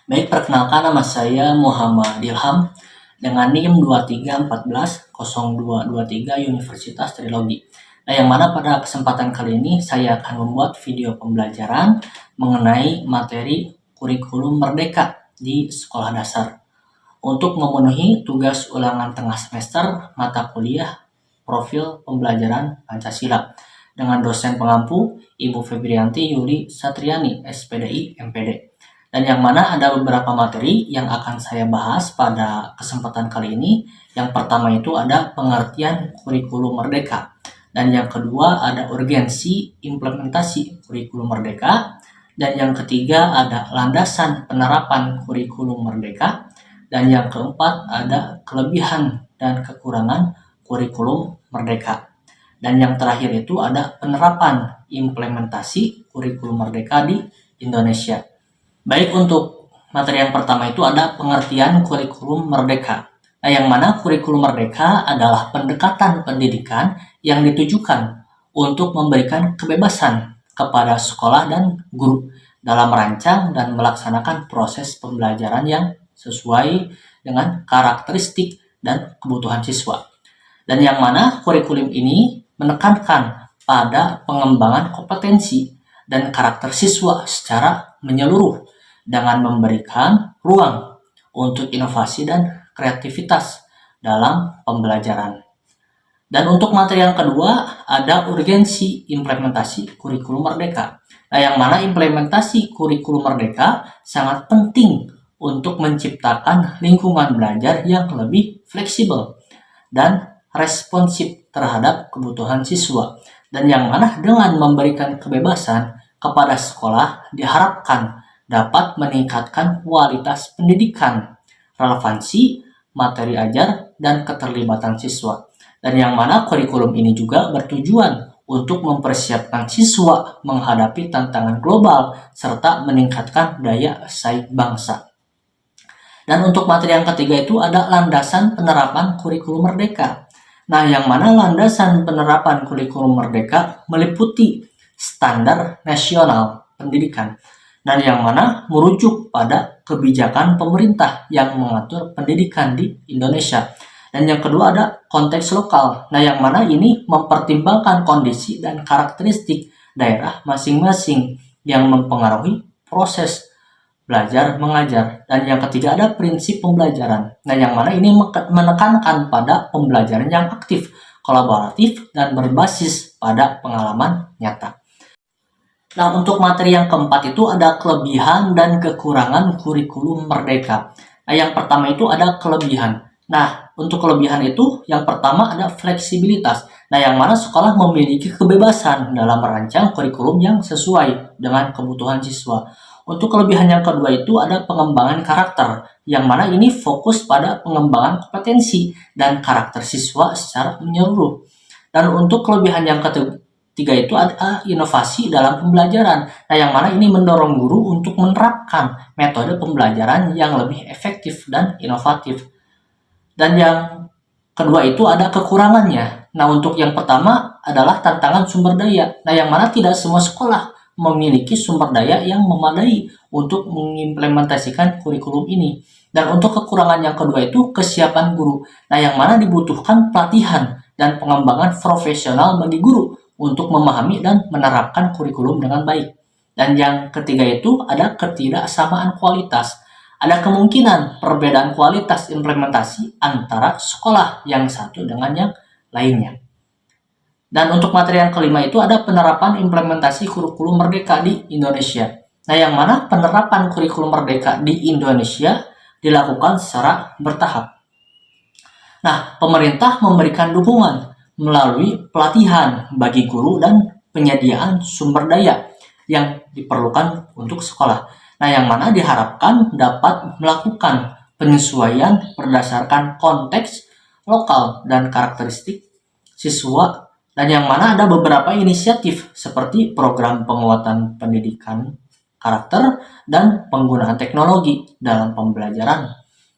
Baik, perkenalkan nama saya Muhammad Ilham dengan NIM 23140223 Universitas Trilogi. Nah, yang mana pada kesempatan kali ini saya akan membuat video pembelajaran mengenai materi kurikulum merdeka di sekolah dasar untuk memenuhi tugas ulangan tengah semester mata kuliah profil pembelajaran Pancasila dengan dosen pengampu Ibu Febrianti Yuli Satriani, SPDI MPD. Dan yang mana ada beberapa materi yang akan saya bahas pada kesempatan kali ini. Yang pertama itu ada pengertian kurikulum merdeka. Dan yang kedua ada urgensi implementasi kurikulum merdeka. Dan yang ketiga ada landasan penerapan kurikulum merdeka. Dan yang keempat ada kelebihan dan kekurangan kurikulum merdeka. Dan yang terakhir itu ada penerapan implementasi kurikulum merdeka di Indonesia. Baik, untuk materi yang pertama itu ada pengertian kurikulum merdeka. Nah, yang mana kurikulum merdeka adalah pendekatan pendidikan yang ditujukan untuk memberikan kebebasan kepada sekolah dan guru dalam merancang dan melaksanakan proses pembelajaran yang sesuai dengan karakteristik dan kebutuhan siswa. Dan yang mana kurikulum ini menekankan pada pengembangan kompetensi dan karakter siswa secara menyeluruh dengan memberikan ruang untuk inovasi dan kreativitas dalam pembelajaran. Dan untuk materi yang kedua ada urgensi implementasi kurikulum merdeka. Nah, yang mana implementasi kurikulum merdeka sangat penting untuk menciptakan lingkungan belajar yang lebih fleksibel dan responsif terhadap kebutuhan siswa. Dan yang mana dengan memberikan kebebasan kepada sekolah diharapkan dapat meningkatkan kualitas pendidikan, relevansi, materi ajar, dan keterlibatan siswa. Dan yang mana kurikulum ini juga bertujuan untuk mempersiapkan siswa menghadapi tantangan global serta meningkatkan daya saing bangsa. Dan untuk materi yang ketiga itu ada landasan penerapan kurikulum merdeka. Nah, yang mana landasan penerapan kurikulum merdeka meliputi standar nasional pendidikan, dan yang mana merujuk pada kebijakan pemerintah yang mengatur pendidikan di Indonesia. Dan yang kedua ada konteks lokal. Nah, yang mana ini mempertimbangkan kondisi dan karakteristik daerah masing-masing yang mempengaruhi proses belajar mengajar. Dan yang ketiga ada prinsip pembelajaran. Nah, yang mana ini menekankan pada pembelajaran yang aktif, kolaboratif, dan berbasis pada pengalaman nyata. Nah, untuk materi yang keempat itu ada kelebihan dan kekurangan kurikulum merdeka. Nah, yang pertama itu ada kelebihan. Nah, untuk kelebihan itu yang pertama ada fleksibilitas. Nah, yang mana sekolah memiliki kebebasan dalam merancang kurikulum yang sesuai dengan kebutuhan siswa. Untuk kelebihan yang kedua itu ada pengembangan karakter, yang mana ini fokus pada pengembangan kompetensi dan karakter siswa secara menyeluruh. Dan untuk kelebihan yang ketiga itu ada inovasi dalam pembelajaran. Nah, yang mana ini mendorong guru untuk menerapkan metode pembelajaran yang lebih efektif dan inovatif. Dan yang kedua itu ada kekurangannya. Nah, untuk yang pertama adalah tantangan sumber daya. Nah, yang mana tidak semua sekolah memiliki sumber daya yang memadai untuk mengimplementasikan kurikulum ini. Dan untuk kekurangan yang kedua itu kesiapan guru. Nah, yang mana dibutuhkan pelatihan dan pengembangan profesional bagi guru untuk memahami dan menerapkan kurikulum dengan baik. Dan yang ketiga itu ada ketidaksamaan kualitas. Ada kemungkinan perbedaan kualitas implementasi antara sekolah yang satu dengan yang lainnya. Dan untuk materi yang kelima itu ada penerapan implementasi kurikulum merdeka di Indonesia. Nah, yang mana penerapan kurikulum merdeka di Indonesia dilakukan secara bertahap. Nah, pemerintah memberikan dukungan melalui pelatihan bagi guru dan penyediaan sumber daya yang diperlukan untuk sekolah. Nah, yang mana diharapkan dapat melakukan penyesuaian berdasarkan konteks lokal dan karakteristik siswa, dan yang mana ada beberapa inisiatif seperti program penguatan pendidikan karakter dan penggunaan teknologi dalam pembelajaran.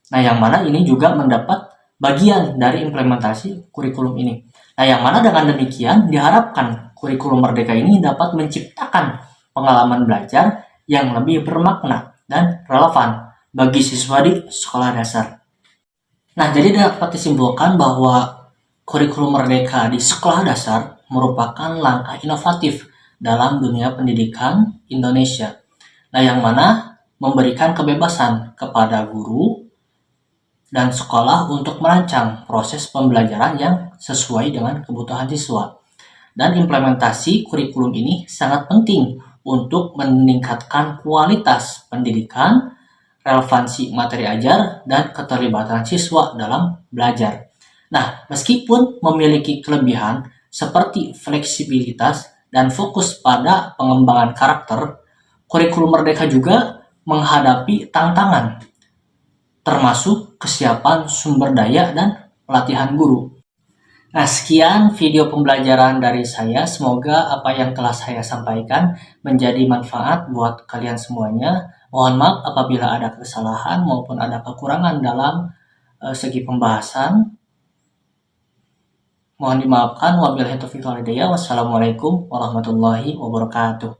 Nah, yang mana ini juga mendapat bagian dari implementasi kurikulum ini. Nah, yang mana dengan demikian diharapkan kurikulum merdeka ini dapat menciptakan pengalaman belajar yang lebih bermakna dan relevan bagi siswa di sekolah dasar. Nah, jadi dapat disimpulkan bahwa kurikulum merdeka di sekolah dasar merupakan langkah inovatif dalam dunia pendidikan Indonesia. Nah, yang mana memberikan kebebasan kepada guru dan sekolah untuk merancang proses pembelajaran yang sesuai dengan kebutuhan siswa. Dan implementasi kurikulum ini sangat penting untuk meningkatkan kualitas pendidikan, relevansi materi ajar, dan keterlibatan siswa dalam belajar. Nah, meskipun memiliki kelebihan seperti fleksibilitas dan fokus pada pengembangan karakter, kurikulum merdeka juga menghadapi tantangan, termasuk kesiapan sumber daya dan pelatihan guru. Nah, sekian video pembelajaran dari saya. Semoga apa yang telah saya sampaikan menjadi manfaat buat kalian semuanya. Mohon maaf apabila ada kesalahan maupun ada kekurangan dalam segi pembahasan. Mohon dimaafkan. Wabillahi taufiq wal hidayah. Wassalamualaikum warahmatullahi wabarakatuh.